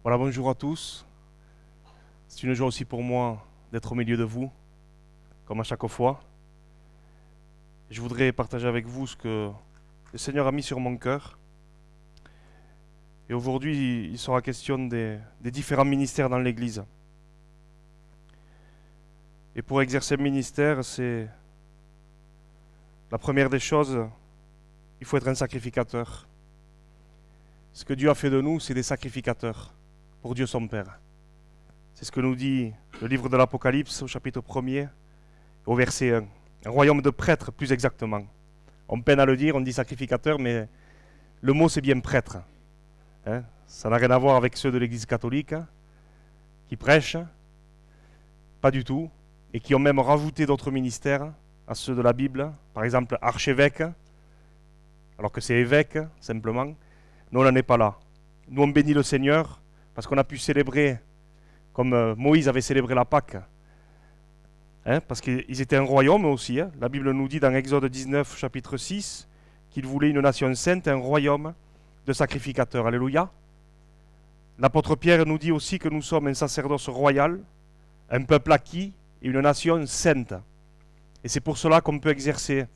Voilà, bonjour à tous. C'est une joie aussi pour moi d'être au milieu de vous, comme à chaque fois. Je voudrais partager avec vous ce que le Seigneur a mis sur mon cœur. Et aujourd'hui, il sera question des différents ministères dans l'Église. Et pour exercer un ministère, c'est la première des choses, il faut être un sacrificateur. Ce que Dieu a fait de nous, c'est des sacrificateurs pour Dieu son Père. C'est ce que nous dit le livre de l'Apocalypse au chapitre 1er, au verset 1. Un royaume de prêtres, plus exactement. On peine à le dire, on dit sacrificateur, mais le mot c'est bien prêtre. Ça n'a rien à voir avec ceux de l'Église catholique qui prêchent, pas du tout, et qui ont même rajouté d'autres ministères à ceux de la Bible, par exemple archevêque, alors que c'est évêque, simplement. Nous, on n'en est pas là. Nous, on bénit le Seigneur parce qu'on a pu célébrer, comme Moïse avait célébré la Pâque, parce qu'ils étaient un royaume aussi. La Bible nous dit dans Exode 19, chapitre 6, qu'ils voulaient une nation sainte, un royaume de sacrificateurs. Alléluia. L'apôtre Pierre nous dit aussi que nous sommes un sacerdoce royal, un peuple acquis et une nation sainte. Et c'est pour cela qu'on peut exercer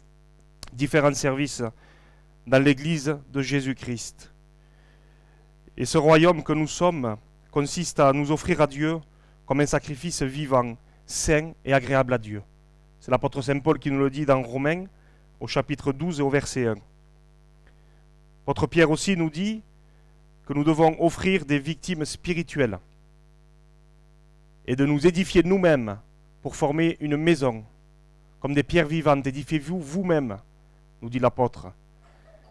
différents services dans l'Église de Jésus-Christ. Et ce royaume que nous sommes consiste à nous offrir à Dieu comme un sacrifice vivant, saint et agréable à Dieu. C'est l'apôtre Saint Paul qui nous le dit dans Romains, au chapitre 12 et au verset 1. L'apôtre Pierre aussi nous dit que nous devons offrir des victimes spirituelles et de nous édifier nous-mêmes pour former une maison, comme des pierres vivantes. Édifiez-vous vous-même, nous dit l'apôtre.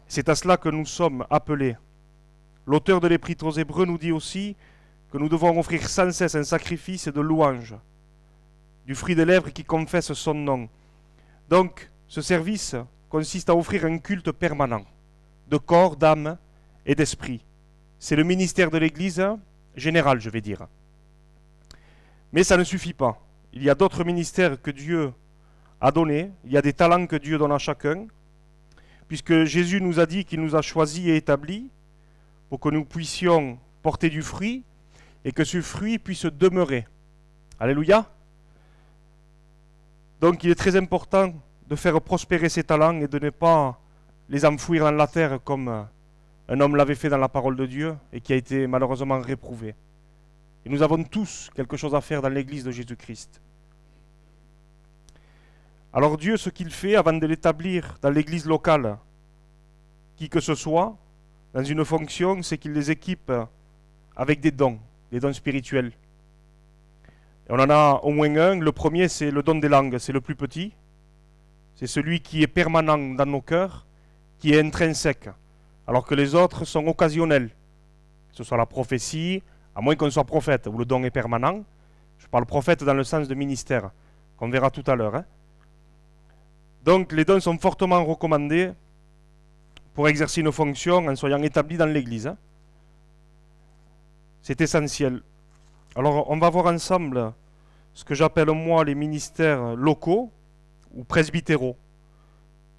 C'est à cela que nous sommes appelés. L'auteur de l'Épître aux Hébreux nous dit aussi que nous devons offrir sans cesse un sacrifice de louange, du fruit des lèvres qui confesse son nom. Donc, ce service consiste à offrir un culte permanent, de corps, d'âme et d'esprit. C'est le ministère de l'Église générale, je vais dire. Mais ça ne suffit pas. Il y a d'autres ministères que Dieu a donnés, il y a des talents que Dieu donne à chacun, puisque Jésus nous a dit qu'il nous a choisis et établis pour que nous puissions porter du fruit et que ce fruit puisse demeurer. Alléluia. Donc il est très important de faire prospérer ces talents et de ne pas les enfouir dans la terre comme un homme l'avait fait dans la parole de Dieu et qui a été malheureusement réprouvé. Et nous avons tous quelque chose à faire dans l'Église de Jésus-Christ. Alors Dieu, ce qu'il fait avant de l'établir dans l'Église locale, qui que ce soit, dans une fonction, c'est qu'il les équipe avec des dons spirituels. Et on en a au moins un. Le premier, c'est le don des langues, c'est le plus petit. C'est celui qui est permanent dans nos cœurs, qui est intrinsèque, alors que les autres sont occasionnels. Que ce soit la prophétie, à moins qu'on soit prophète, où le don est permanent. Je parle prophète dans le sens de ministère, qu'on verra tout à l'heure. Donc les dons sont fortement recommandés pour exercer une fonction en soyant établis dans l'Église. C'est essentiel. Alors on va voir ensemble ce que j'appelle moi les ministères locaux ou presbytéraux.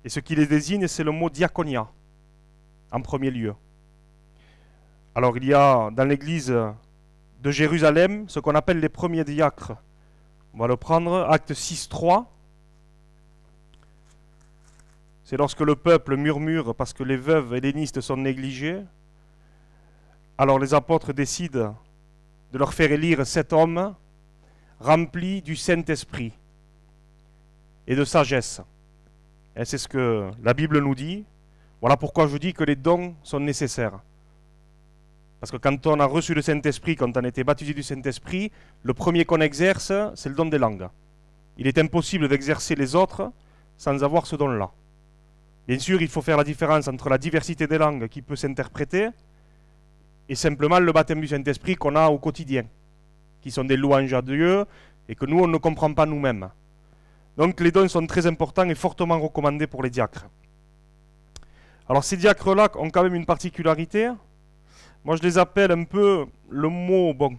Et ce qui les désigne, c'est le mot diaconia, en premier lieu. Alors il y a dans l'Église de Jérusalem ce qu'on appelle les premiers diacres. On va le prendre, acte 6.3. C'est lorsque le peuple murmure parce que les veuves hellénistes sont négligées. Alors les apôtres décident de leur faire élire 7 hommes remplis du Saint-Esprit et de sagesse. Et c'est ce que la Bible nous dit. Voilà pourquoi je dis que les dons sont nécessaires. Parce que quand on a reçu le Saint-Esprit, quand on a été baptisé du Saint-Esprit, le premier qu'on exerce, c'est le don des langues. Il est impossible d'exercer les autres sans avoir ce don-là. Bien sûr, il faut faire la différence entre la diversité des langues qui peut s'interpréter et simplement le baptême du Saint-Esprit qu'on a au quotidien, qui sont des louanges à Dieu et que nous, on ne comprend pas nous-mêmes. Donc les dons sont très importants et fortement recommandés pour les diacres. Alors ces diacres-là ont quand même une particularité. Moi, je les appelle un peu, le mot, bon,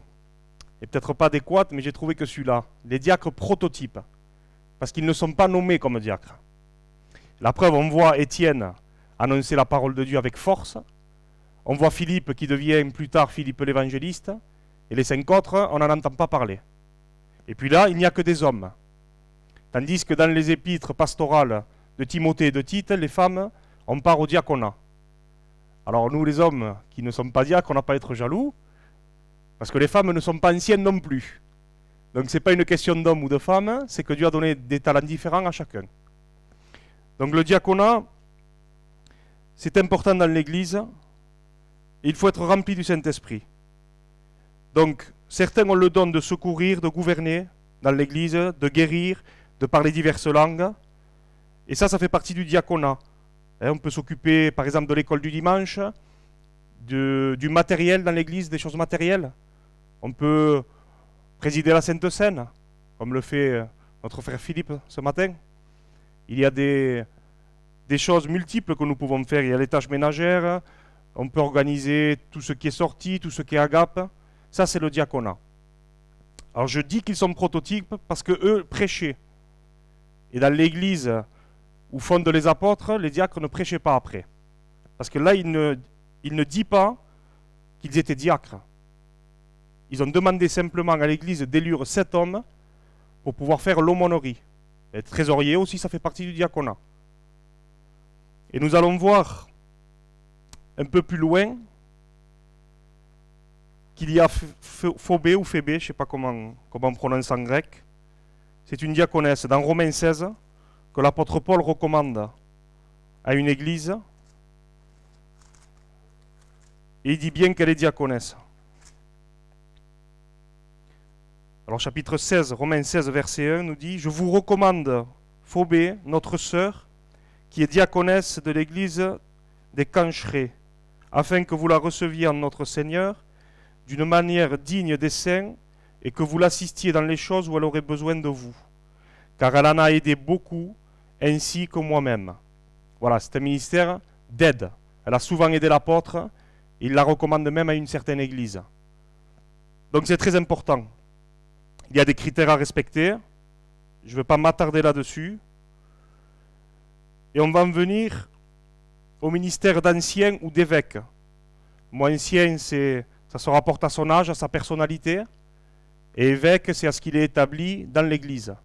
est peut-être pas adéquat, mais j'ai trouvé que celui-là, les diacres prototypes, parce qu'ils ne sont pas nommés comme diacres. La preuve, on voit Étienne annoncer la parole de Dieu avec force. On voit Philippe qui devient plus tard Philippe l'évangéliste. Et les 5 autres, on n'en entend pas parler. Et puis là, il n'y a que des hommes. Tandis que dans les épîtres pastorales de Timothée et de Tite, les femmes, on part au diaconat. Alors nous, les hommes qui ne sommes pas diacres, on n'a pas à être jaloux, parce que les femmes ne sont pas anciennes non plus. Donc ce n'est pas une question d'homme ou de femme, c'est que Dieu a donné des talents différents à chacun. Donc le diaconat, c'est important dans l'Église, et il faut être rempli du Saint-Esprit. Donc certains ont le don de secourir, de gouverner dans l'Église, de guérir, de parler diverses langues, et ça fait partie du diaconat. On peut s'occuper par exemple de l'école du dimanche, du matériel dans l'église, des choses matérielles. On peut présider la Sainte Seine, comme le fait notre frère Philippe ce matin. Il y a des choses multiples que nous pouvons faire. Il y a les tâches ménagères, on peut organiser tout ce qui est sorti, tout ce qui est agape. Ça, c'est le diaconat. Alors je dis qu'ils sont prototypes parce que eux prêchaient. Et dans l'église où fondent les apôtres, les diacres ne prêchaient pas après. Parce que là, il ne dit pas qu'ils étaient diacres. Ils ont demandé simplement à l'église d'élire 7 hommes pour pouvoir faire l'aumônerie. Et trésorier aussi, ça fait partie du diaconat. Et nous allons voir un peu plus loin qu'il y a Phobé ou Phébé, je ne sais pas comment on prononce en grec. C'est une diaconesse dans Romains 16 que l'apôtre Paul recommande à une église. Et il dit bien qu'elle est diaconesse. Alors chapitre 16, Romains 16, verset 1 nous dit « Je vous recommande Phobé, notre sœur, qui est diaconesse de l'église des Cancherets, afin que vous la receviez en notre Seigneur d'une manière digne des saints et que vous l'assistiez dans les choses où elle aurait besoin de vous. Car elle en a aidé beaucoup, ainsi que moi-même. » Voilà, c'est un ministère d'aide. Elle a souvent aidé l'apôtre, et il la recommande même à une certaine église. Donc c'est très important. Il y a des critères à respecter. Je ne vais pas m'attarder là-dessus. Et on va en venir au ministère d'ancien ou d'évêque. Moi, ancien, ça se rapporte à son âge, à sa personnalité. Et évêque, c'est à ce qu'il est établi dans l'Église.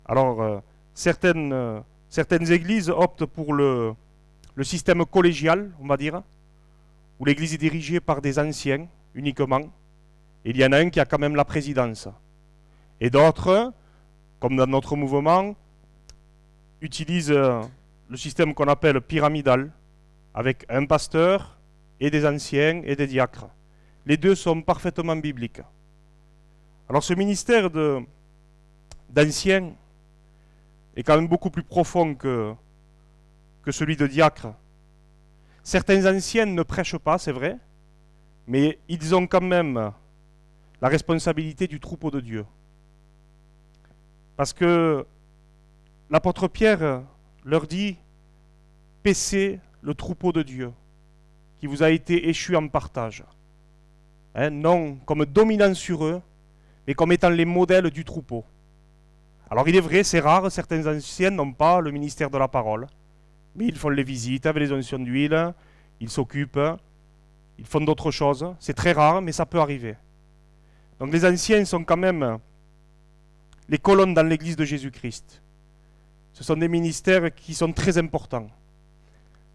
Alors, certaines églises optent pour le système collégial, on va dire, où l'Église est dirigée par des anciens uniquement. Et il y en a un qui a quand même la présidence. Et d'autres, comme dans notre mouvement, utilisent le système qu'on appelle pyramidal, avec un pasteur et des anciens et des diacres. Les deux sont parfaitement bibliques. Alors ce ministère d'anciens est quand même beaucoup plus profond que celui de diacre. Certains anciens ne prêchent pas, c'est vrai, mais ils ont quand même la responsabilité du troupeau de Dieu. Parce que l'apôtre Pierre leur dit « Paissez le troupeau de Dieu, qui vous a été échu en partage. » Non comme dominant sur eux, mais comme étant les modèles du troupeau. Alors il est vrai, c'est rare, certains anciens n'ont pas le ministère de la parole, mais ils font les visites avec les onction d'huile, ils s'occupent, ils font d'autres choses. C'est très rare, mais ça peut arriver. Donc les anciens sont quand même les colonnes dans l'église de Jésus-Christ. Ce sont des ministères qui sont très importants.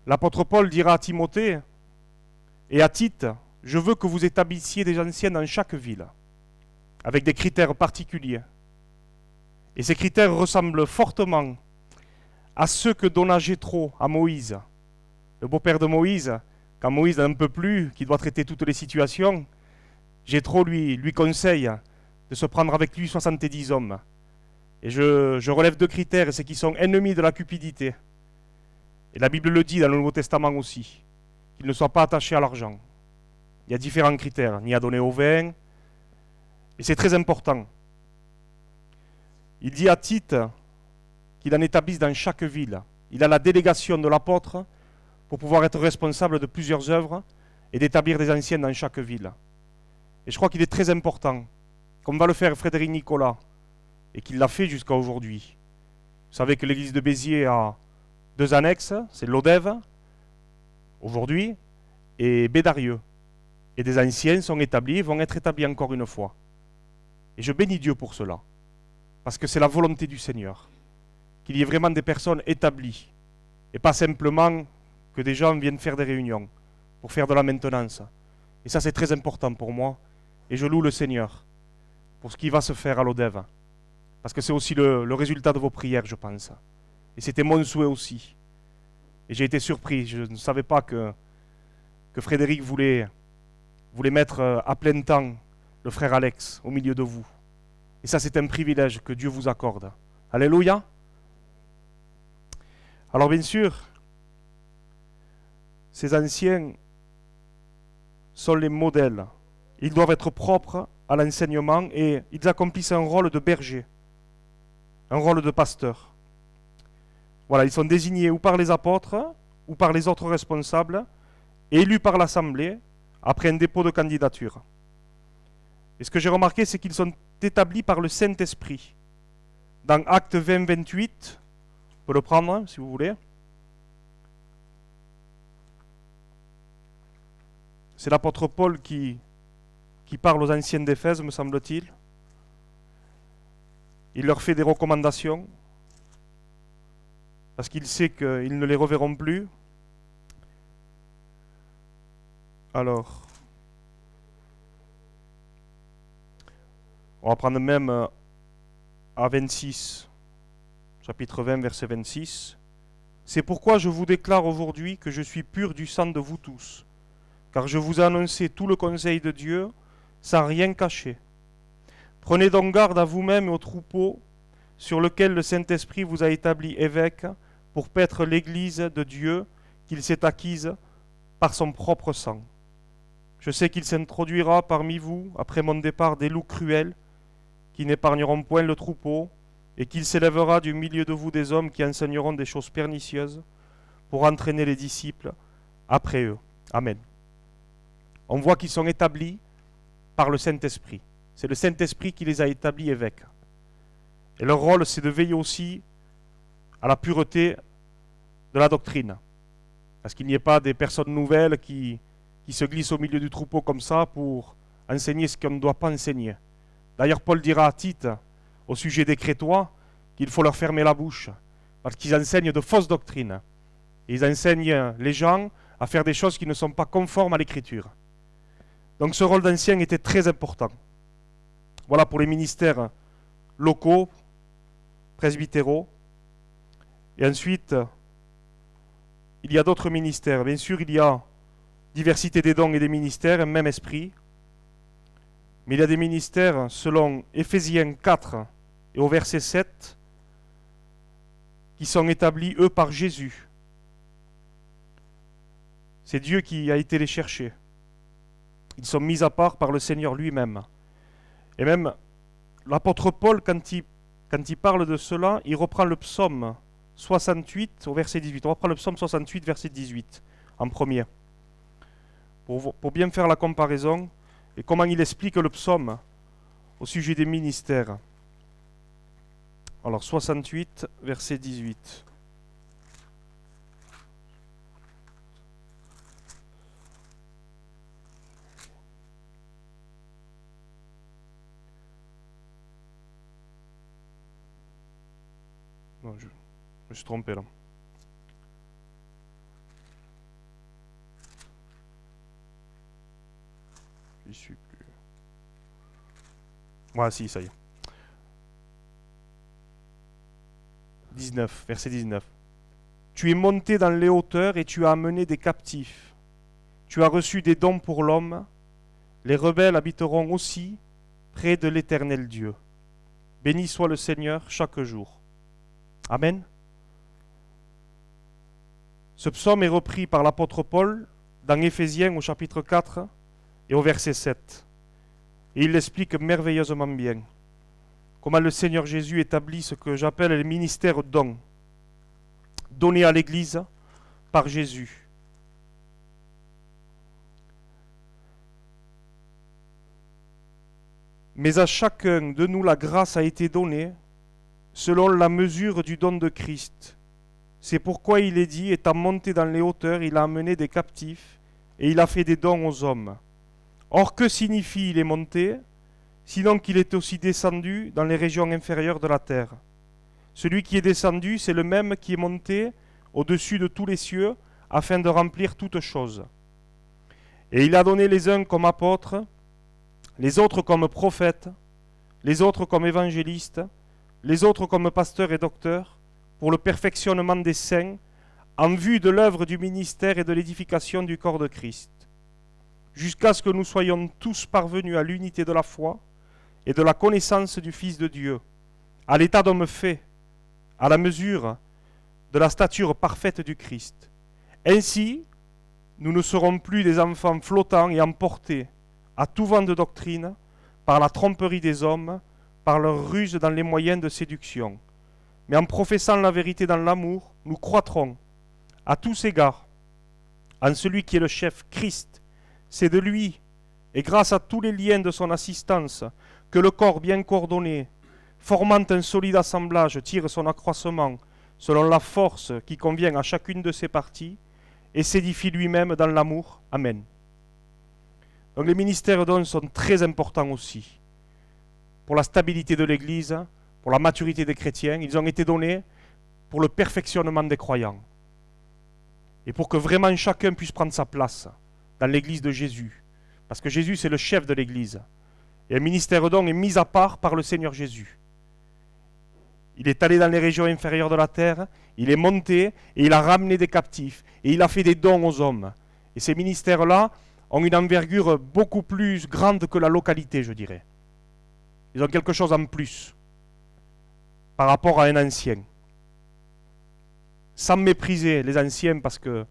L'apôtre Paul dira à Timothée et à Tite, « Je veux que vous établissiez des anciens dans chaque ville, avec des critères particuliers. » Et ces critères ressemblent fortement à ceux que donna Jéthro à Moïse. Le beau-père de Moïse, quand Moïse n'en peut plus, qui doit traiter toutes les situations, Jéthro lui conseille de se prendre avec lui 70 hommes. Et je relève 2 critères, c'est qu'ils sont ennemis de la cupidité. Et la Bible le dit dans le Nouveau Testament aussi, qu'ils ne soient pas attachés à l'argent. Il y a différents critères, ni à donner au vin. Et c'est très important. Il dit à Tite qu'il en établisse dans chaque ville. Il a la délégation de l'apôtre pour pouvoir être responsable de plusieurs œuvres et d'établir des anciens dans chaque ville. Et je crois qu'il est très important, comme va le faire Frédéric Nicolas, et qu'il l'a fait jusqu'à aujourd'hui. Vous savez que l'église de Béziers a 2 annexes, c'est Lodève, aujourd'hui, et Bédarieux. Et des anciens sont établis et vont être établis encore une fois. Et je bénis Dieu pour cela. Parce que c'est la volonté du Seigneur. Qu'il y ait vraiment des personnes établies. Et pas simplement que des gens viennent faire des réunions pour faire de la maintenance. Et ça, c'est très important pour moi. Et je loue le Seigneur pour ce qui va se faire à l'ODEV. Parce que c'est aussi le résultat de vos prières, je pense. Et c'était mon souhait aussi. Et j'ai été surpris. Je ne savais pas que Frédéric voulait mettre à plein temps le frère Alex au milieu de vous. Et ça, c'est un privilège que Dieu vous accorde. Alléluia. Alors bien sûr, ces anciens sont les modèles. Ils doivent être propres à l'enseignement et ils accomplissent un rôle de berger, un rôle de pasteur. Voilà, ils sont désignés ou par les apôtres ou par les autres responsables, élus par l'Assemblée après un dépôt de candidature. Et ce que j'ai remarqué, c'est qu'ils sont établis par le Saint-Esprit. Dans Actes 20, 28, on peut le prendre si vous voulez. C'est l'apôtre Paul qui parle aux anciens d'Éphèse, me semble-t-il. Il leur fait des recommandations, parce qu'il sait qu'ils ne les reverront plus. Alors, on va prendre même à 26, chapitre 20, verset 26. C'est pourquoi je vous déclare aujourd'hui que je suis pur du sang de vous tous, car je vous ai annoncé tout le conseil de Dieu sans rien cacher. Prenez donc garde à vous-même et au troupeau sur lequel le Saint-Esprit vous a établi évêque pour paître l'Église de Dieu qu'il s'est acquise par son propre sang. Je sais qu'il s'introduira parmi vous, après mon départ, des loups cruels qui n'épargneront point le troupeau, et qu'il s'élèvera du milieu de vous des hommes qui enseigneront des choses pernicieuses pour entraîner les disciples après eux. Amen. On voit qu'ils sont établis par le Saint-Esprit. C'est le Saint-Esprit qui les a établis évêques. Et leur rôle, c'est de veiller aussi à la pureté de la doctrine. Parce qu'il n'y ait pas des personnes nouvelles qui se glissent au milieu du troupeau comme ça pour enseigner ce qu'on ne doit pas enseigner. D'ailleurs, Paul dira à Tite, au sujet des Crétois, qu'il faut leur fermer la bouche, parce qu'ils enseignent de fausses doctrines. Et ils enseignent les gens à faire des choses qui ne sont pas conformes à l'Écriture. Donc ce rôle d'ancien était très important. Voilà pour les ministères locaux, presbytéraux. Et ensuite, il y a d'autres ministères. Bien sûr, il y a diversité des dons et des ministères, un même esprit. Mais il y a des ministères, selon Éphésiens 4 et au verset 7, qui sont établis, eux, par Jésus. C'est Dieu qui a été les chercher. Ils sont mis à part par le Seigneur lui-même. Et même l'apôtre Paul, quand il parle de cela, il reprend le psaume 68 au verset 18. On reprend le psaume 68, verset 18, en premier. Pour bien faire la comparaison, et comment il explique le psaume au sujet des ministères. Alors 68, verset 18. Non, je me suis trompé là. J'y suis plus. Voilà, si, ça y est. 19, verset 19. Tu es monté dans les hauteurs et tu as amené des captifs. Tu as reçu des dons pour l'homme. Les rebelles habiteront aussi près de l'Éternel Dieu. Béni soit le Seigneur chaque jour. Amen. Ce psaume est repris par l'apôtre Paul dans Éphésiens au chapitre 4 et au verset 7. Et il l'explique merveilleusement bien. Comment le Seigneur Jésus établit ce que j'appelle le ministère don, donné à l'Église par Jésus. Mais à chacun de nous la grâce a été donnée selon la mesure du don de Christ. C'est pourquoi il est dit, étant monté dans les hauteurs, il a amené des captifs et il a fait des dons aux hommes. Or, que signifie il est monté, sinon qu'il est aussi descendu dans les régions inférieures de la terre? Celui qui est descendu, c'est le même qui est monté au-dessus de tous les cieux, afin de remplir toutes choses. Et il a donné les uns comme apôtres, les autres comme prophètes, les autres comme évangélistes, les autres comme pasteurs et docteurs, pour le perfectionnement des saints, en vue de l'œuvre du ministère et de l'édification du corps de Christ, jusqu'à ce que nous soyons tous parvenus à l'unité de la foi et de la connaissance du Fils de Dieu, à l'état d'homme fait, à la mesure de la stature parfaite du Christ. Ainsi, nous ne serons plus des enfants flottants et emportés à tout vent de doctrine par la tromperie des hommes, par leur ruse dans les moyens de séduction. Mais en professant la vérité dans l'amour, nous croîtrons à tous égards en celui qui est le chef, Christ. C'est de lui, et grâce à tous les liens de son assistance, que le corps bien coordonné, formant un solide assemblage, tire son accroissement selon la force qui convient à chacune de ses parties, et s'édifie lui-même dans l'amour. Amen. Donc les ministères dons sont très importants aussi pour la stabilité de l'Église, pour la maturité des chrétiens. Ils ont été donnés pour le perfectionnement des croyants et pour que vraiment chacun puisse prendre sa place dans l'Église de Jésus, parce que Jésus c'est le chef de l'Église et un ministère don est mis à part par le Seigneur Jésus. Il est allé dans les régions inférieures de la terre, il est monté et il a ramené des captifs et il a fait des dons aux hommes. Et ces ministères-là ont une envergure beaucoup plus grande que la localité, je dirais. Ils ont quelque chose en plus par rapport à un ancien. Sans mépriser les anciens, parce que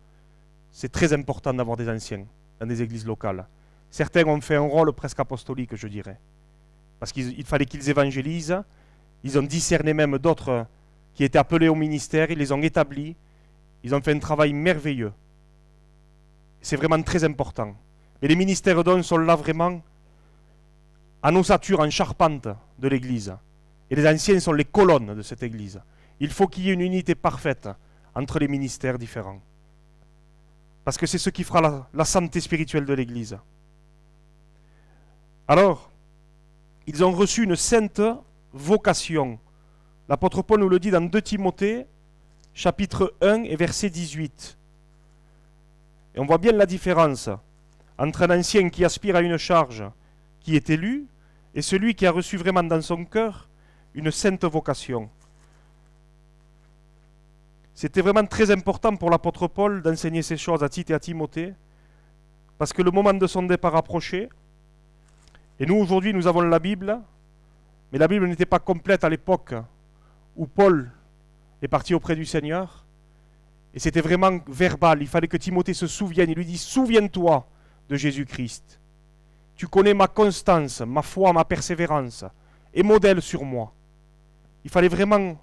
c'est très important d'avoir des anciens dans des églises locales. Certains ont fait un rôle presque apostolique, je dirais. Parce qu'il fallait qu'ils évangélisent. Ils ont discerné même d'autres qui étaient appelés au ministère, ils les ont établis, ils ont fait un travail merveilleux. C'est vraiment très important. Et les ministères dons sont là vraiment en ossature, en charpente de l'Église. Et les anciens sont les colonnes de cette Église. Il faut qu'il y ait une unité parfaite entre les ministères différents. Parce que c'est ce qui fera la santé spirituelle de l'Église. Alors, ils ont reçu une sainte vocation. L'apôtre Paul nous le dit dans 2 Timothée, chapitre 1 et verset 18. Et on voit bien la différence entre un ancien qui aspire à une charge, qui est élu, et celui qui a reçu vraiment dans son cœur une sainte vocation. C'était vraiment très important pour l'apôtre Paul d'enseigner ces choses à Tite et à Timothée, parce que le moment de son départ approchait, et nous aujourd'hui nous avons la Bible, mais la Bible n'était pas complète à l'époque où Paul est parti auprès du Seigneur. Et c'était vraiment verbal. Il fallait que Timothée se souvienne. Il lui dit, souviens-toi de Jésus-Christ. Tu connais ma constance, ma foi, ma persévérance. Et modèle sur moi. Il fallait vraiment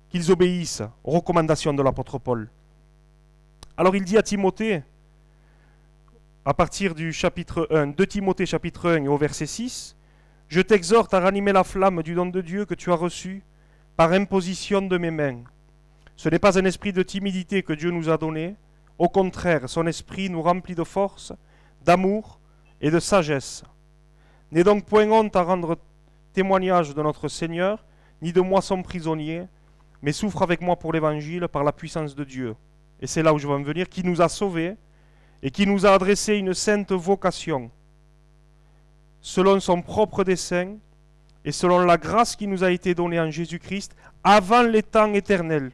qu'ils obéissent aux recommandations de l'apôtre Paul. Alors il dit à Timothée, à partir du chapitre 1, 2 Timothée chapitre 1 et au verset 6, « Je t'exhorte à ranimer la flamme du don de Dieu que tu as reçu par imposition de mes mains. Ce n'est pas un esprit de timidité que Dieu nous a donné. Au contraire, son esprit nous remplit de force, d'amour et de sagesse. N'aie donc point honte à rendre témoignage de notre Seigneur, ni de moi son prisonnier, mais souffre avec moi pour l'Évangile par la puissance de Dieu. » Et c'est là où je veux en venir, qui nous a sauvés et qui nous a adressé une sainte vocation, selon son propre dessein et selon la grâce qui nous a été donnée en Jésus-Christ avant les temps éternels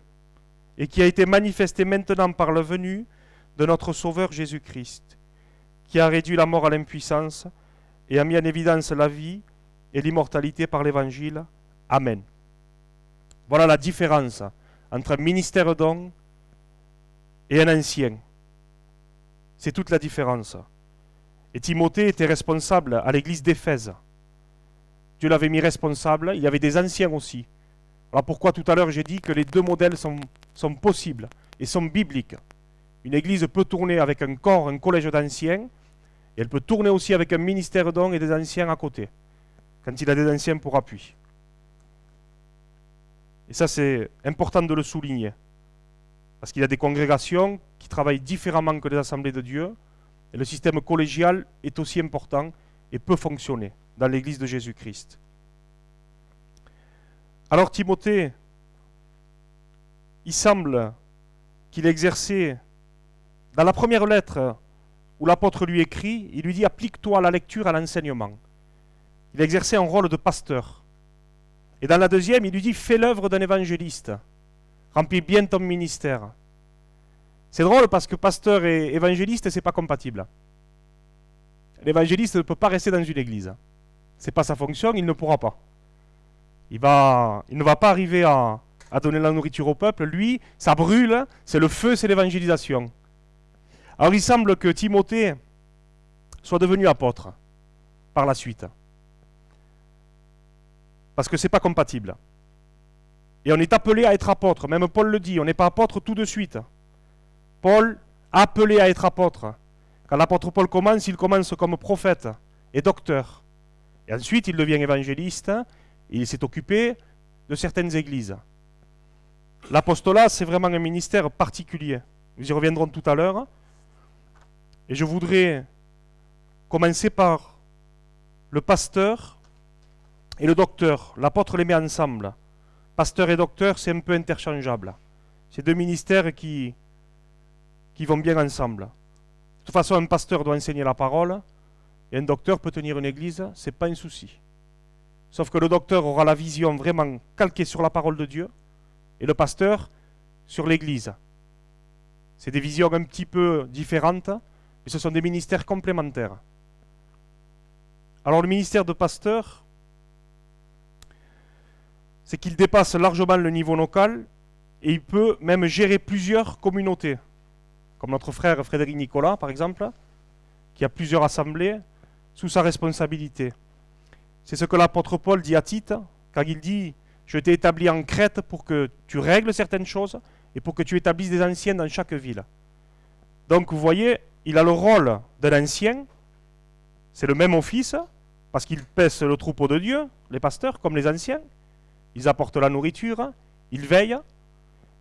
et qui a été manifestée maintenant par la venue de notre Sauveur Jésus-Christ, qui a réduit la mort à l'impuissance et a mis en évidence la vie et l'immortalité par l'Évangile. Amen. Voilà la différence entre un ministère don et un ancien. C'est toute la différence. Et Timothée était responsable à l'église d'Éphèse. Dieu l'avait mis responsable, il y avait des anciens aussi. Voilà pourquoi tout à l'heure j'ai dit que les deux modèles sont possibles et sont bibliques. Une église peut tourner avec un corps, un collège d'anciens, et elle peut tourner aussi avec un ministère don et des anciens à côté, quand il a des anciens pour appui. Et ça c'est important de le souligner, parce qu'il y a des congrégations qui travaillent différemment que les assemblées de Dieu, Et le système collégial est aussi important et peut fonctionner dans l'Église de Jésus-Christ. Alors Timothée, il semble qu'il exerçait, dans la première lettre où l'apôtre lui écrit, il lui dit « Applique-toi à la lecture, à l'enseignement ». Il exerçait un rôle de pasteur. Et dans la deuxième, il lui dit « Fais l'œuvre d'un évangéliste, remplis bien ton ministère ». C'est drôle parce que pasteur et évangéliste, ce n'est pas compatible. L'évangéliste ne peut pas rester dans une église. Ce n'est pas sa fonction, il ne pourra pas. Il ne va pas arriver à donner la nourriture au peuple. Lui, ça brûle, c'est le feu, c'est l'évangélisation. Alors il semble que Timothée soit devenu apôtre par la suite. Parce que ce n'est pas compatible. Et on est appelé à être apôtre. Même Paul le dit, on n'est pas apôtre tout de suite. Paul, appelé à être apôtre. Quand l'apôtre Paul commence, il commence comme prophète et docteur. Et ensuite, il devient évangéliste et il s'est occupé de certaines églises. L'apostolat, c'est vraiment un ministère particulier. Nous y reviendrons tout à l'heure. Et je voudrais commencer par le pasteur et le docteur. L'apôtre les met ensemble. Pasteur et docteur, c'est un peu interchangeable. C'est deux ministères qui vont bien ensemble. De toute façon, un pasteur doit enseigner la parole et un docteur peut tenir une église, ce n'est pas un souci. Sauf que le docteur aura la vision vraiment calquée sur la parole de Dieu et le pasteur sur l'église. C'est des visions un petit peu différentes, mais ce sont des ministères complémentaires. Alors le ministère de pasteur, c'est qu'il dépasse largement le niveau local et il peut même gérer plusieurs communautés. Comme notre frère Frédéric Nicolas, par exemple, qui a plusieurs assemblées sous sa responsabilité. C'est ce que l'apôtre Paul dit à Tite, quand il dit « Je t'ai établi en Crète pour que tu règles certaines choses et pour que tu établisses des anciens dans chaque ville. » Donc vous voyez, il a le rôle d'un ancien, c'est le même office, parce qu'ils paissent le troupeau de Dieu, les pasteurs, comme les anciens. Ils apportent la nourriture, ils veillent.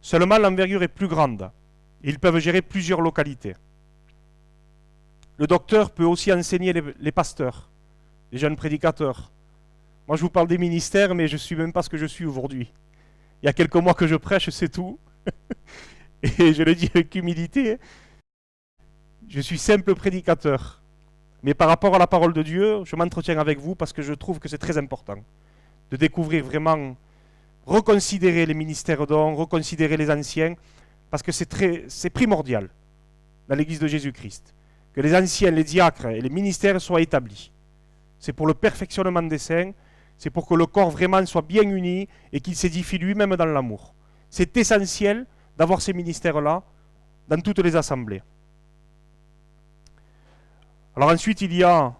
Seulement l'envergure est plus grande. Ils peuvent gérer plusieurs localités. Le docteur peut aussi enseigner les pasteurs, les jeunes prédicateurs. Moi, je vous parle des ministères, mais je ne suis même pas ce que je suis aujourd'hui. Il y a quelques mois que je prêche, c'est tout. Et je le dis avec humilité. Je suis simple prédicateur. Mais par rapport à la parole de Dieu, je m'entretiens avec vous parce que je trouve que c'est très important de découvrir vraiment, reconsidérer les ministères dons, reconsidérer les anciens, parce que c'est primordial dans l'Église de Jésus-Christ, que les anciens, les diacres et les ministères soient établis. C'est pour le perfectionnement des saints, c'est pour que le corps vraiment soit bien uni et qu'il s'édifie lui-même dans l'amour. C'est essentiel d'avoir ces ministères-là dans toutes les assemblées. Alors ensuite, il y a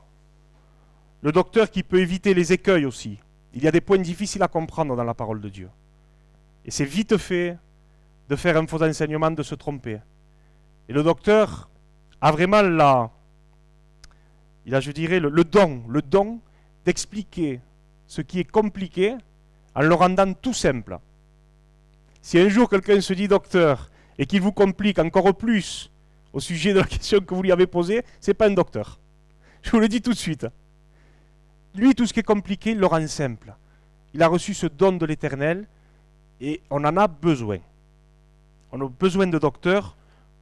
le docteur qui peut éviter les écueils aussi. Il y a des points difficiles à comprendre dans la parole de Dieu. Et c'est vite fait de faire un faux enseignement, de se tromper. Et le docteur a vraiment il a, je dirais, le don d'expliquer ce qui est compliqué en le rendant tout simple. Si un jour quelqu'un se dit docteur et qu'il vous complique encore plus au sujet de la question que vous lui avez posée, ce n'est pas un docteur. Je vous le dis tout de suite. Lui, tout ce qui est compliqué, il le rend simple. Il a reçu ce don de l'Éternel et on en a besoin. On a besoin de docteurs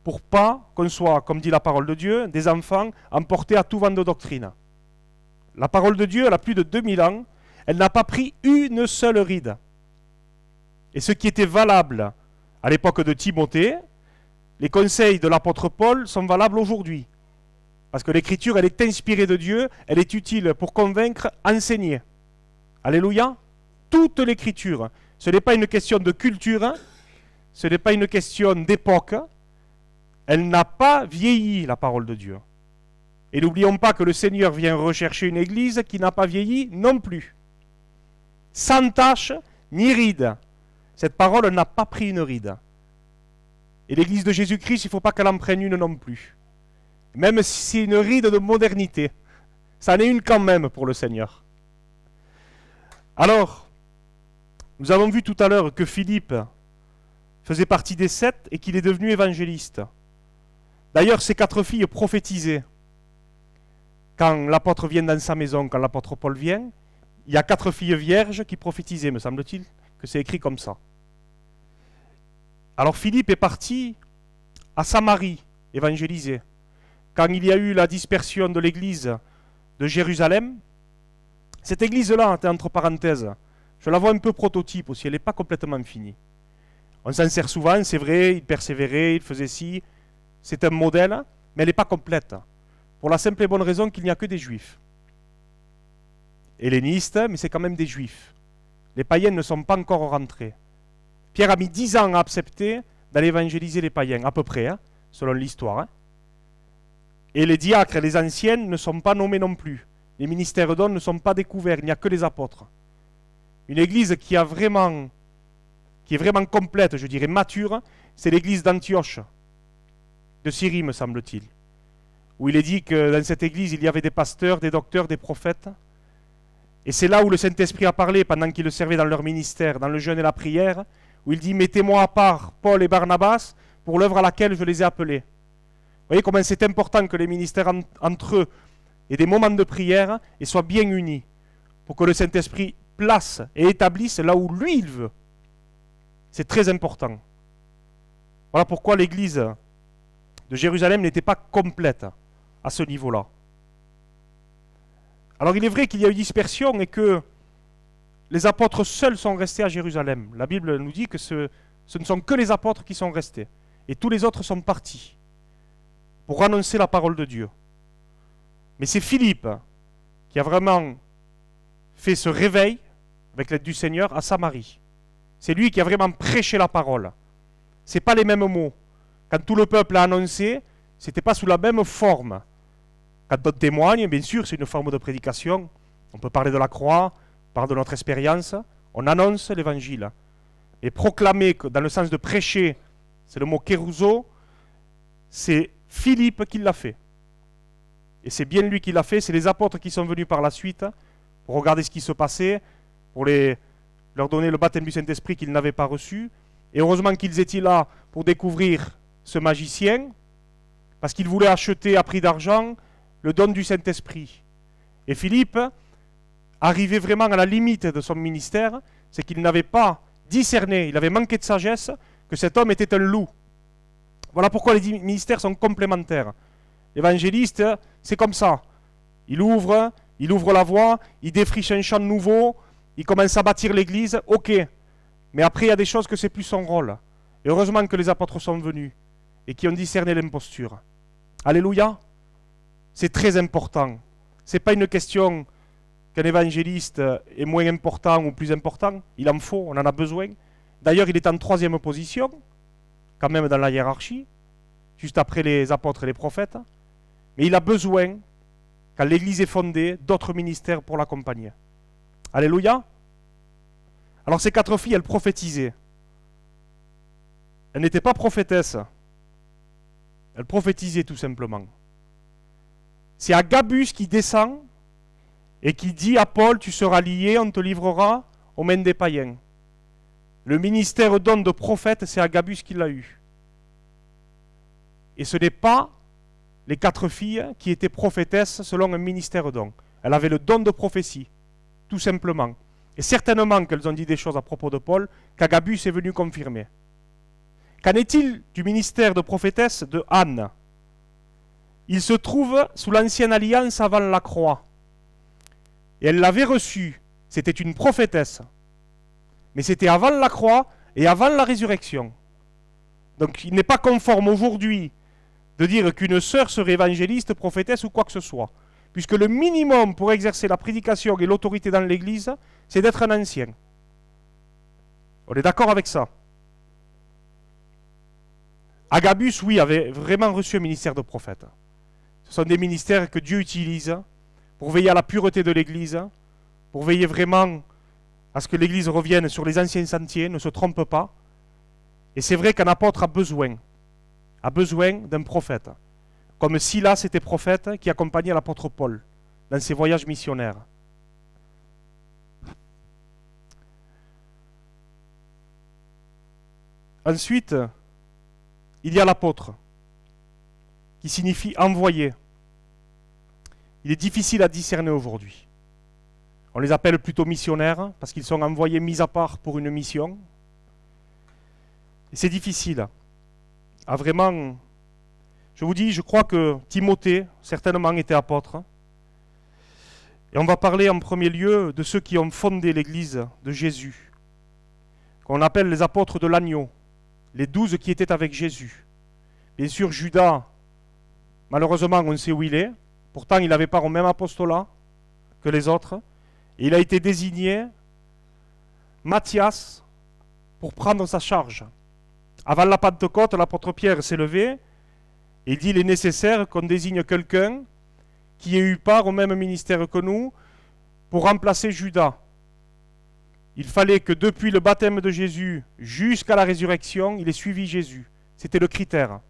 pour pas qu'on soit, comme dit la parole de Dieu, des enfants emportés à tout vent de doctrine. La parole de Dieu, elle a plus de 2000 ans, elle n'a pas pris une seule ride. Et ce qui était valable à l'époque de Timothée, les conseils de l'apôtre Paul sont valables aujourd'hui. Parce que l'écriture, elle est inspirée de Dieu, elle est utile pour convaincre, enseigner. Alléluia. Toute l'écriture. Ce n'est pas une question de culture, ce n'est pas une question d'époque. Elle n'a pas vieilli, la parole de Dieu. Et n'oublions pas que le Seigneur vient rechercher une église qui n'a pas vieilli non plus. Sans tache ni ride. Cette parole n'a pas pris une ride. Et l'église de Jésus-Christ, il ne faut pas qu'elle en prenne une non plus. Même si c'est une ride de modernité. Ça en est une quand même pour le Seigneur. Alors, nous avons vu tout à l'heure que Philippe faisait partie des 7 et qu'il est devenu évangéliste. D'ailleurs, ses 4 filles prophétisaient. quand l'apôtre vient dans sa maison, quand l'apôtre Paul vient, il y a 4 filles vierges qui prophétisaient, me semble-t-il, que c'est écrit comme ça. Alors Philippe est parti à Samarie, évangéliser. Quand il y a eu la dispersion de l'église de Jérusalem, cette église-là, entre parenthèses, je la vois un peu prototype aussi, elle n'est pas complètement finie. On s'en sert souvent, c'est vrai, il persévérait, il faisait ci, c'est un modèle, mais elle n'est pas complète. Pour la simple et bonne raison qu'il n'y a que des juifs. Hellénistes, mais c'est quand même des juifs. Les païens ne sont pas encore rentrés. Pierre a mis 10 ans à accepter d'aller évangéliser les païens, à peu près, hein, selon l'histoire. Hein. Et les diacres et les anciennes ne sont pas nommés non plus. Les ministères d'hommes ne sont pas découverts, il n'y a que les apôtres. Une église qui est vraiment complète, je dirais mature, c'est l'église d'Antioche, de Syrie, me semble-t-il. Où il est dit que dans cette église, il y avait des pasteurs, des docteurs, des prophètes. Et c'est là où le Saint-Esprit a parlé pendant qu'ils le servaient dans leur ministère, dans le jeûne et la prière, où il dit « Mettez-moi à part Paul et Barnabas pour l'œuvre à laquelle je les ai appelés. » Vous voyez comment c'est important que les ministères entre eux aient des moments de prière et soient bien unis, pour que le Saint-Esprit place et établisse là où lui il veut. C'est très important. Voilà pourquoi l'église de Jérusalem n'était pas complète à ce niveau-là. Alors il est vrai qu'il y a eu dispersion et que les apôtres seuls sont restés à Jérusalem. La Bible nous dit que ce ne sont que les apôtres qui sont restés. Et tous les autres sont partis pour annoncer la parole de Dieu. Mais c'est Philippe qui a vraiment fait ce réveil avec l'aide du Seigneur à Samarie. C'est lui qui a vraiment prêché la parole. Ce n'est pas les mêmes mots. Quand tout le peuple a annoncé, ce n'était pas sous la même forme. Quand on témoigne, bien sûr, c'est une forme de prédication. On peut parler de la croix, parler de notre expérience. On annonce l'évangile. Et proclamer, dans le sens de prêcher, c'est le mot kérouzo, c'est Philippe qui l'a fait. Et c'est bien lui qui l'a fait. C'est les apôtres qui sont venus par la suite pour regarder ce qui se passait, pour leur donner le baptême du Saint-Esprit qu'ils n'avaient pas reçu. Et heureusement qu'ils étaient là pour découvrir ce magicien, parce qu'ils voulaient acheter à prix d'argent le don du Saint-Esprit. Et Philippe arrivait vraiment à la limite de son ministère, c'est qu'il n'avait pas discerné, il avait manqué de sagesse, que cet homme était un loup. Voilà pourquoi les ministères sont complémentaires. L'évangéliste, c'est comme ça. Il ouvre la voie, il défriche un champ nouveau, il commence à bâtir l'église, ok. Mais après, il y a des choses que c'est plus son rôle. Et heureusement que les apôtres sont venus et qui ont discerné l'imposture. Alléluia. C'est très important. Ce n'est pas une question qu'un évangéliste est moins important ou plus important. Il en faut, on en a besoin. D'ailleurs, il est en 3e position, quand même dans la hiérarchie, juste après les apôtres et les prophètes. Mais il a besoin, quand l'église est fondée, d'autres ministères pour l'accompagner. Alléluia. Alors ces 4 filles, elles prophétisaient. Elles n'étaient pas prophétesses. Elles prophétisaient tout simplement. C'est Agabus qui descend et qui dit à Paul, tu seras lié, on te livrera aux mains des païens. Le ministère don de prophète, c'est Agabus qui l'a eu. Et ce n'est pas les 4 filles qui étaient prophétesses selon un ministère don. Elles avaient le don de prophétie, tout simplement. Et certainement qu'elles ont dit des choses à propos de Paul qu'Agabus est venu confirmer. Qu'en est-il du ministère de prophétesse de Anne? Il se trouve sous l'ancienne alliance avant la croix. Et elle l'avait reçu. C'était une prophétesse. Mais c'était avant la croix et avant la résurrection. Donc il n'est pas conforme aujourd'hui de dire qu'une sœur serait évangéliste, prophétesse ou quoi que ce soit. Puisque le minimum pour exercer la prédication et l'autorité dans l'Église, c'est d'être un ancien. On est d'accord avec ça? Agabus, oui, avait vraiment reçu un ministère de prophète. Ce sont des ministères que Dieu utilise pour veiller à la pureté de l'Église, pour veiller vraiment à ce que l'Église revienne sur les anciens sentiers, ne se trompe pas. Et c'est vrai qu'un apôtre a besoin d'un prophète. Comme Silas était prophète qui accompagnait l'apôtre Paul dans ses voyages missionnaires. Ensuite, il y a l'apôtre, qui signifie envoyé. il est difficile à discerner aujourd'hui. On les appelle plutôt missionnaires parce qu'ils sont envoyés mis à part pour une mission. Et c'est difficile à vraiment... Je vous dis, je crois que Timothée, certainement, était apôtre. Et on va parler en premier lieu de ceux qui ont fondé l'église de Jésus, qu'on appelle les apôtres de l'agneau, les 12 qui étaient avec Jésus. Bien sûr, Judas, malheureusement, on sait où il est. Pourtant, il n'avait pas au même apostolat que les autres. Et il a été désigné, Matthias, pour prendre sa charge. Avant la Pentecôte, l'apôtre Pierre s'est levé et il dit il est nécessaire qu'on désigne quelqu'un qui ait eu part au même ministère que nous pour remplacer Judas. Il fallait que depuis le baptême de Jésus jusqu'à la résurrection, il ait suivi Jésus. C'était le critère.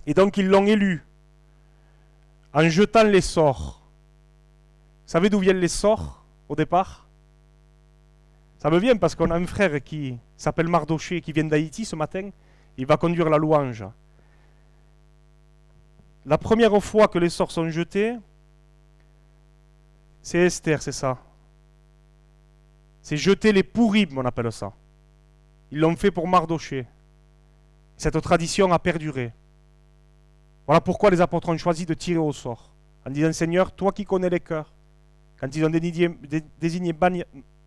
Et donc ils l'ont élu en jetant les sorts. Vous savez d'où viennent les sorts au départ? Ça me vient parce qu'on a un frère qui s'appelle Mardoché, qui vient d'Haïti ce matin. Il va conduire la louange. La première fois que les sorts sont jetés, c'est Esther, c'est ça. C'est jeter les Pourim, on appelle ça. Ils l'ont fait pour Mardoché. Cette tradition a perduré. Voilà pourquoi les apôtres ont choisi de tirer au sort. En disant, Seigneur, toi qui connais les cœurs. Quand ils ont désigné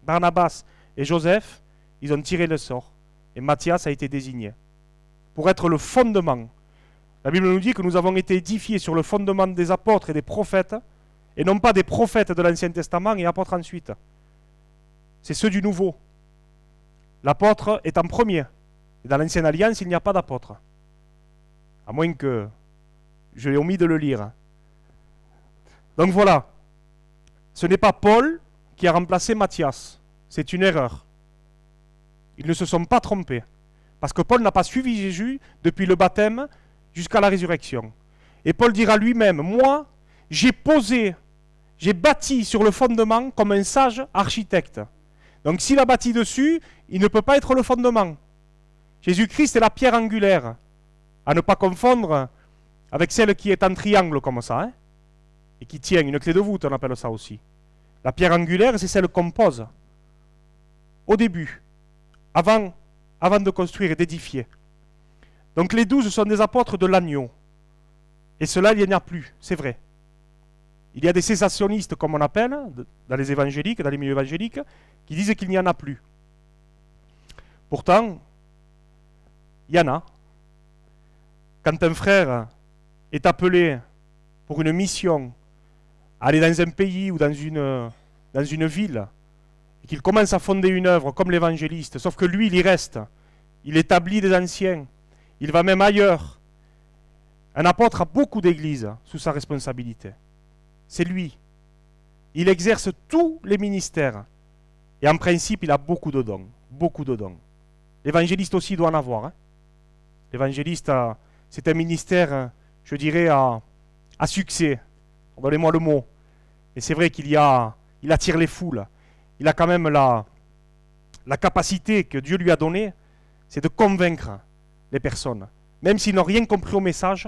Barnabas et Joseph, ils ont tiré le sort. Et Matthias a été désigné. Pour être le fondement. La Bible nous dit que nous avons été édifiés sur le fondement des apôtres et des prophètes, et non pas des prophètes de l'Ancien Testament et apôtres ensuite. C'est ceux du Nouveau. L'apôtre est en premier. Et dans l'Ancienne Alliance, il n'y a pas d'apôtre. À moins que je l'ai omis de le lire. Donc voilà. Ce n'est pas Paul qui a remplacé Matthias. C'est une erreur. Ils ne se sont pas trompés. Parce que Paul n'a pas suivi Jésus depuis le baptême jusqu'à la résurrection. Et Paul dira lui-même, moi, j'ai bâti sur le fondement comme un sage architecte. Donc s'il a bâti dessus, il ne peut pas être le fondement. Jésus-Christ est la pierre angulaire, à ne pas confondre avec celle qui est en triangle comme ça, hein, et qui tient une clé de voûte, on appelle ça aussi. La pierre angulaire, c'est celle qu'on pose au début, avant de construire et d'édifier. Donc les 12 sont des apôtres de l'agneau. Et cela, il n'y en a plus, c'est vrai. Il y a des cessationnistes, comme on appelle, dans les évangéliques, dans les milieux évangéliques, qui disent qu'il n'y en a plus. Pourtant, il y en a. Quand un frère est appelé pour une mission, à aller dans un pays ou dans une ville, et qu'il commence à fonder une œuvre comme l'évangéliste, sauf que lui, il y reste. Il établit des anciens. Il va même ailleurs. Un apôtre a beaucoup d'églises sous sa responsabilité. C'est lui. Il exerce tous les ministères. Et en principe, il a beaucoup de dons. Beaucoup de dons. L'évangéliste aussi doit en avoir. Hein. L'évangéliste, c'est un ministère, je dirais, à succès. Donnez-moi le mot. Et c'est vrai il attire les foules. Il a quand même la capacité que Dieu lui a donnée, c'est de convaincre les personnes. Même s'ils n'ont rien compris au message,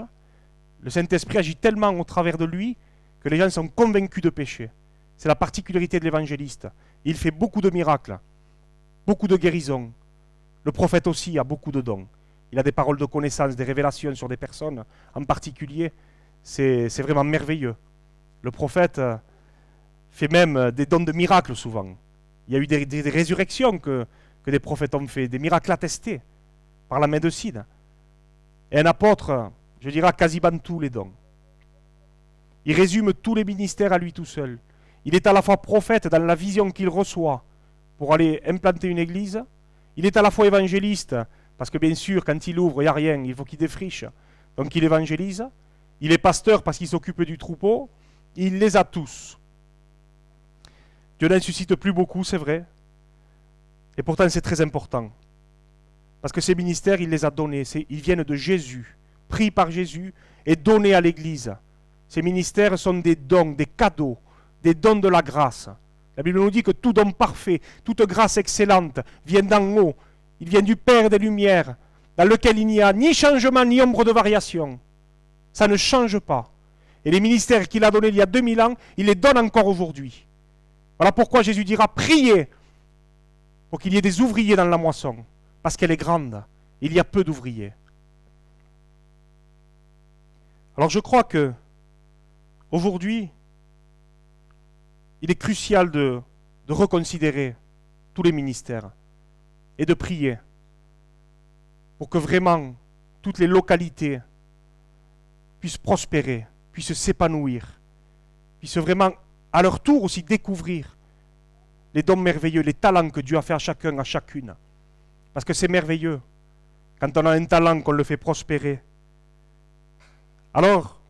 le Saint-Esprit agit tellement au travers de lui que les gens sont convaincus de péché. C'est la particularité de l'évangéliste. Il fait beaucoup de miracles, beaucoup de guérisons. Le prophète aussi a beaucoup de dons. Il a des paroles de connaissance, des révélations sur des personnes en particulier. C'est vraiment merveilleux. Le prophète fait même des dons de miracles souvent. Il y a eu des résurrections que des prophètes ont fait, des miracles attestés par la médecine. Et un apôtre, je dirais, quasiment tous les dons. Il résume tous les ministères à lui tout seul. Il est à la fois prophète dans la vision qu'il reçoit pour aller implanter une église. Il est à la fois évangéliste, parce que bien sûr, quand il ouvre, il n'y a rien, il faut qu'il défriche. Donc il évangélise. Il est pasteur parce qu'il s'occupe du troupeau. Il les a tous. Dieu n'en suscite plus beaucoup, c'est vrai. Et pourtant, c'est très important. Parce que ces ministères, il les a donnés. Ils viennent de Jésus, pris par Jésus et donnés à l'Église. Ces ministères sont des dons, des cadeaux, des dons de la grâce. La Bible nous dit que tout don parfait, toute grâce excellente vient d'en haut. Il vient du Père des Lumières, dans lequel il n'y a ni changement ni ombre de variation. Ça ne change pas. Et les ministères qu'il a donnés il y a 2000 ans, il les donne encore aujourd'hui. Voilà pourquoi Jésus dira, priez pour qu'il y ait des ouvriers dans la moisson, parce qu'elle est grande. Il y a peu d'ouvriers. Alors je crois que aujourd'hui, il est crucial de reconsidérer tous les ministères et de prier pour que vraiment toutes les localités puissent prospérer, puissent s'épanouir, puissent vraiment à leur tour aussi découvrir les dons merveilleux, les talents que Dieu a fait à chacun, à chacune. Parce que c'est merveilleux quand on a un talent, qu'on le fait prospérer. Alors,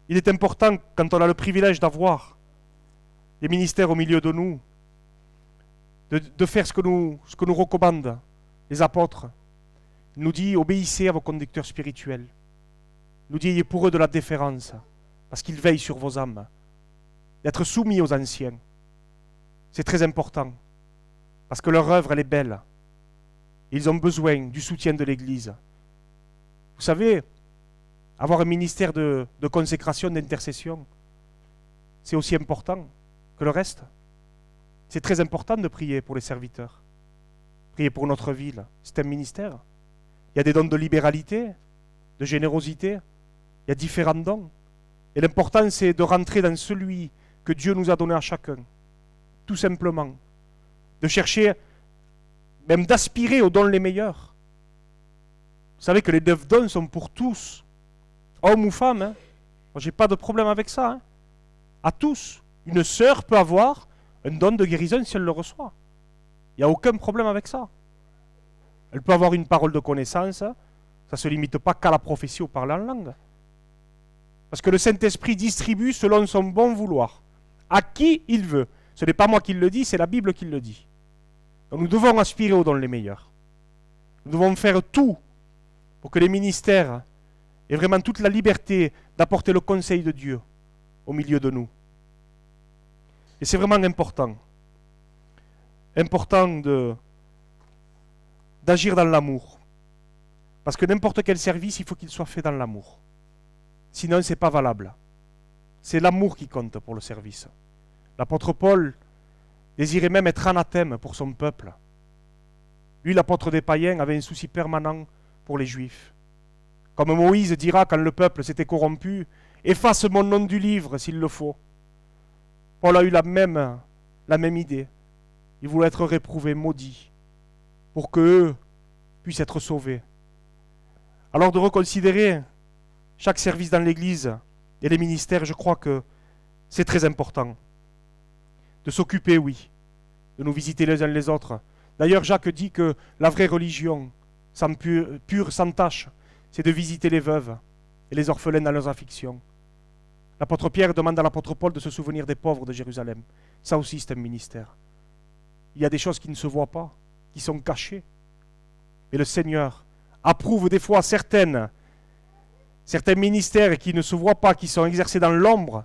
il est important, quand on a le privilège d'avoir des ministères au milieu de nous, de faire ce que nous recommandent les apôtres. Il nous dit, obéissez à vos conducteurs spirituels. Il nous dit, ayez pour eux de la déférence, parce qu'ils veillent sur vos âmes. D'être soumis aux anciens. C'est très important, parce que leur œuvre, elle est belle. Ils ont besoin du soutien de l'Église. Vous savez, avoir un ministère de consécration, d'intercession, c'est aussi important que le reste. C'est très important de prier pour les serviteurs. Prier pour notre ville, c'est un ministère. Il y a des dons de libéralité, de générosité, il y a différents dons. Et l'important, c'est de rentrer dans celui que Dieu nous a donné à chacun. Tout simplement. De chercher, même d'aspirer aux dons les meilleurs. Vous savez que les 9 dons sont pour tous, hommes ou femmes. Moi, j'ai pas de problème avec ça. À tous. Une sœur peut avoir un don de guérison si elle le reçoit. Il n'y a aucun problème avec ça. Elle peut avoir une parole de connaissance. Ça ne se limite pas qu'à la prophétie ou parler en langue. Parce que le Saint-Esprit distribue selon son bon vouloir. À qui il veut. Ce n'est pas moi qui le dis, c'est la Bible qui le dit. Donc nous devons aspirer aux dons les meilleurs. Nous devons faire tout pour que les ministères aient vraiment toute la liberté d'apporter le conseil de Dieu au milieu de nous. Et c'est vraiment important. Important d'agir dans l'amour. Parce que n'importe quel service, il faut qu'il soit fait dans l'amour. Sinon, ce n'est pas valable. C'est l'amour qui compte pour le service. L'apôtre Paul désirait même être anathème pour son peuple. Lui, l'apôtre des païens, avait un souci permanent pour les Juifs. Comme Moïse dira quand le peuple s'était corrompu, « Efface mon nom du livre s'il le faut ». Paul a eu la même idée. Il voulait être réprouvé, maudit, pour qu'eux puissent être sauvés. Alors de reconsidérer chaque service dans l'Église et les ministères, je crois que c'est très important. De s'occuper, oui, de nous visiter les uns les autres. D'ailleurs, Jacques dit que la vraie religion, pure, sans tache, c'est de visiter les veuves et les orphelins dans leurs afflictions. L'apôtre Pierre demande à l'apôtre Paul de se souvenir des pauvres de Jérusalem. Ça aussi, c'est un ministère. Il y a des choses qui ne se voient pas, qui sont cachées. Et le Seigneur approuve des fois certains ministères qui ne se voient pas, qui sont exercés dans l'ombre,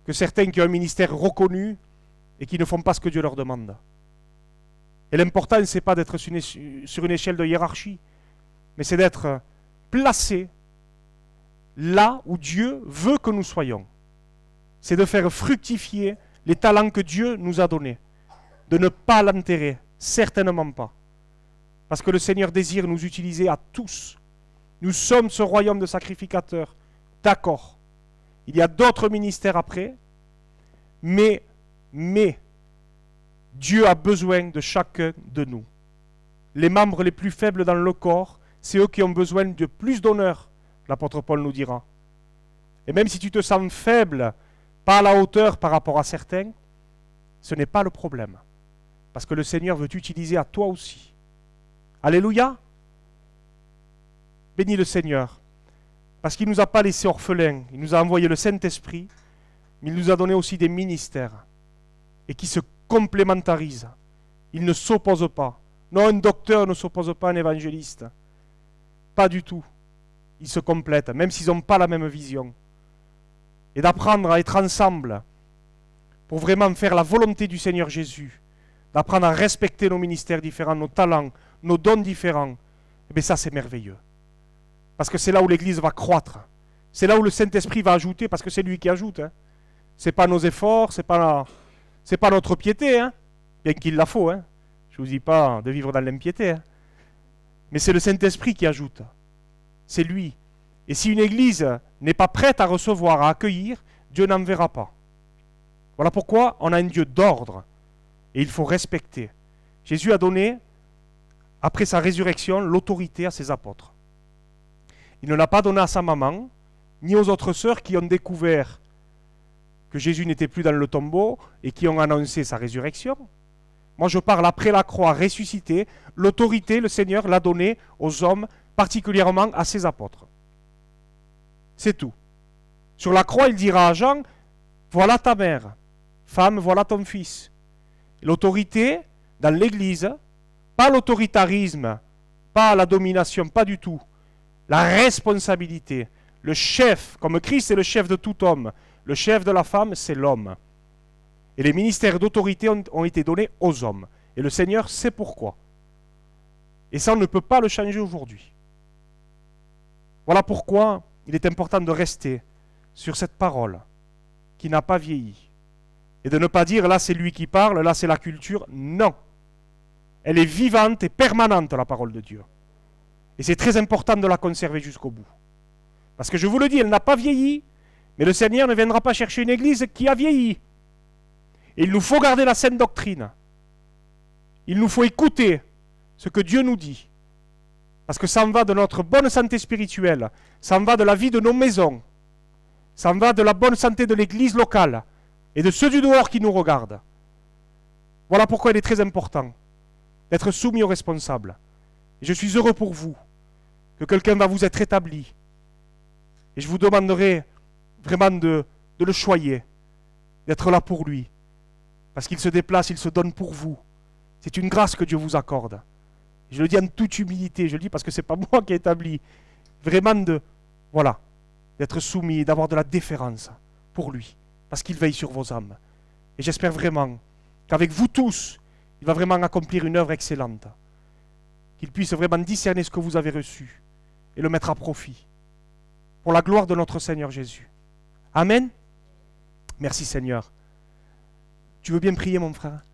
que certains qui ont un ministère reconnu et qui ne font pas ce que Dieu leur demande. Et l'important, ce n'est pas d'être sur une échelle de hiérarchie, mais c'est d'être placé là où Dieu veut que nous soyons. C'est de faire fructifier les talents que Dieu nous a donnés. De ne pas l'enterrer, certainement pas. Parce que le Seigneur désire nous utiliser à tous. Nous sommes ce royaume de sacrificateurs, d'accord. Il y a d'autres ministères après, mais Dieu a besoin de chacun de nous. Les membres les plus faibles dans le corps, c'est eux qui ont besoin de plus d'honneur, l'apôtre Paul nous dira. Et même si tu te sens faible, pas à la hauteur par rapport à certains, ce n'est pas le problème. Parce que le Seigneur veut t'utiliser à toi aussi. Alléluia. Bénis le Seigneur. Parce qu'il ne nous a pas laissés orphelins. Il nous a envoyé le Saint-Esprit, mais il nous a donné aussi des ministères. Et qui se complémentarisent. Ils ne s'opposent pas. Non, un docteur ne s'oppose pas à un évangéliste. Pas du tout. Ils se complètent, même s'ils n'ont pas la même vision. Et d'apprendre à être ensemble pour vraiment faire la volonté du Seigneur Jésus, d'apprendre à respecter nos ministères différents, nos talents, nos dons différents, eh bien ça c'est merveilleux. Parce que c'est là où l'Église va croître. C'est là où le Saint-Esprit va ajouter, parce que c'est lui qui ajoute. Hein. Ce n'est pas nos efforts, c'est pas notre piété, hein. Bien qu'il la faut. Hein. Je ne vous dis pas de vivre dans l'impiété. Hein. Mais c'est le Saint-Esprit qui ajoute. C'est lui. Et si une église n'est pas prête à recevoir, à accueillir, Dieu n'enverra pas. Voilà pourquoi on a un Dieu d'ordre. Et il faut respecter. Jésus a donné, après sa résurrection, l'autorité à ses apôtres. Il ne l'a pas donné à sa maman, ni aux autres sœurs qui ont découvert que Jésus n'était plus dans le tombeau et qui ont annoncé sa résurrection. Moi, je parle après la croix ressuscité. L'autorité, le Seigneur l'a donnée aux hommes, particulièrement à ses apôtres. C'est tout. Sur la croix, il dira à Jean, voilà ta mère, femme, voilà ton fils. L'autorité dans l'Église, pas l'autoritarisme, pas la domination, pas du tout. La responsabilité. Le chef, comme Christ est le chef de tout homme, le chef de la femme, c'est l'homme. Et les ministères d'autorité ont été donnés aux hommes. Et le Seigneur sait pourquoi. Et ça, on ne peut pas le changer aujourd'hui. Voilà pourquoi il est important de rester sur cette parole qui n'a pas vieilli. Et de ne pas dire, là c'est lui qui parle, là c'est la culture. Non. Elle est vivante et permanente, la parole de Dieu. Et c'est très important de la conserver jusqu'au bout. Parce que je vous le dis, elle n'a pas vieilli, mais le Seigneur ne viendra pas chercher une église qui a vieilli. Et il nous faut garder la saine doctrine. Il nous faut écouter ce que Dieu nous dit. Parce que ça en va de notre bonne santé spirituelle, ça en va de la vie de nos maisons, ça en va de la bonne santé de l'église locale et de ceux du dehors qui nous regardent. Voilà pourquoi il est très important d'être soumis aux responsables. Et je suis heureux pour vous que quelqu'un va vous être établi. Et je vous demanderai vraiment de le choyer, d'être là pour lui. Parce qu'il se déplace, il se donne pour vous. C'est une grâce que Dieu vous accorde. Je le dis en toute humilité, je le dis parce que ce n'est pas moi qui ai établi. Vraiment d'être soumis, d'avoir de la déférence pour lui. Parce qu'il veille sur vos âmes. Et j'espère vraiment qu'avec vous tous, il va vraiment accomplir une œuvre excellente. Qu'il puisse vraiment discerner ce que vous avez reçu et le mettre à profit. Pour la gloire de notre Seigneur Jésus. Amen. Merci Seigneur. Tu veux bien prier mon frère ?